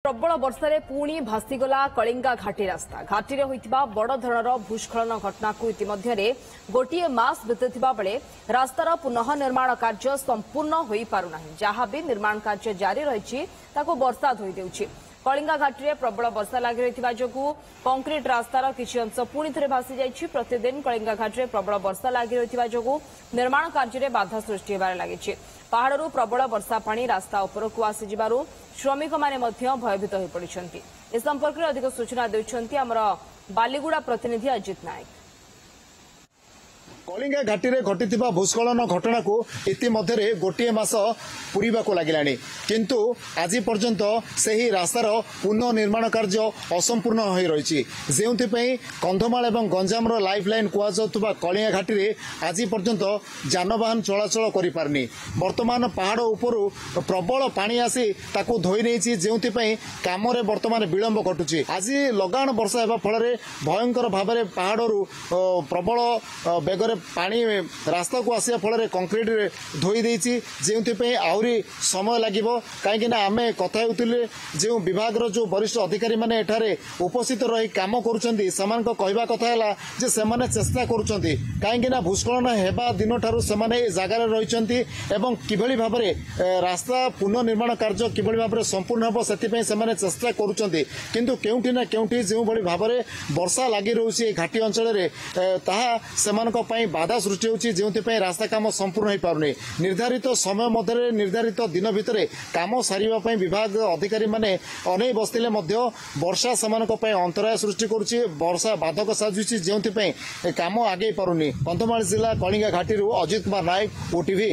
प्रबल वर्षा पुणी भासीगला कलिंगा घाटी रास्ता घाटी होता बड़ धरणर भूस्खलन घटना को इतिमध्य गोटे मास बीतुवा बेले रास्तार पुनः निर्माण कार्य संपूर्ण हो पारुना जहाँ भी निर्माण कार्य जारी रही वर्षा धोई देउछि। कलिंगा घाटी में प्रबल वर्षा लगी रही जो कंक्रीट रास्तार किसी अंश पुणी थे भासी जाइछि। प्रतिदिन कलिंगा घाटी में प्रबल वर्षा लगी रही जो निर्माण कार्य में बाधा सृष्टि होबार लगी। पहाड़ू प्रबल वर्षा पानी रास्ता उपरकू आसीजिबारु श्रमिक माने मध्य भयभीत हो पड़िछन्ति। ए संपर्क में अधिक सूचना देउछन्ति हमर बालीगुड़ा प्रतिनिधि अजित नायक। कलिंगा घाटी में घटिथिबा भूस्खलन घटना को इतिमध्य गोटे मास पूरीबा को लागिलानी किंतु आज पर्यंत सही रास्तार पुनः निर्माण कार्य असंपूर्ण हो रही जो कंधमाल और गंजाम लाइफ लाइन कहवा कलिंगा घाटी में आज पर्यंत जानवाहन चलाचल कर पारनी। वर्तमान पहाड़ उपरू प्रबल पानी आसी ताकू धोई नहीं जो काम वर्तमान विलंब घटुची। आज लगाण वर्षा होगा फल भयंकर भाव में पहाड़ू प्रबल बेगर पानी रास्ता को आसा फल कंक्रीट धोई देछि जो आहरी समय लगे कहीं आम कथा जो विभाग जो वरिष्ठ अधिकारी माने एठारे उपस्थित रही काम करा कथा जे सेमाने चेष्टा करुछंती कहीं भूस्खलन हेबा दिन ठारू सेमाने जगार रही किभली भाव में रास्ता पुनः निर्माण कार्य किभली भाव में संपूर्ण होब से सेमाने चेष्टा करुछंती किंतु केउठी ना केउठी जो भली भाव में वर्षा लगी रही घाटी अंचल ताहा सेमानक पई बाधा सृष्टि होछि जो रास्ता काम संपूर्ण हो पारुनी। निर्धारित समय मध्य निर्धारित दिन भितर काम सारिबा विभाग अधिकारी माने अनै बसतिले वर्षा सेमानक पई अंतराय सृष्टि करुछि। वर्षा बाधक साजुछि जो काम आगे पारुनी। कंधमाल जिला कलिंगा घाटी अजित कुमार नायक, ओटीवी।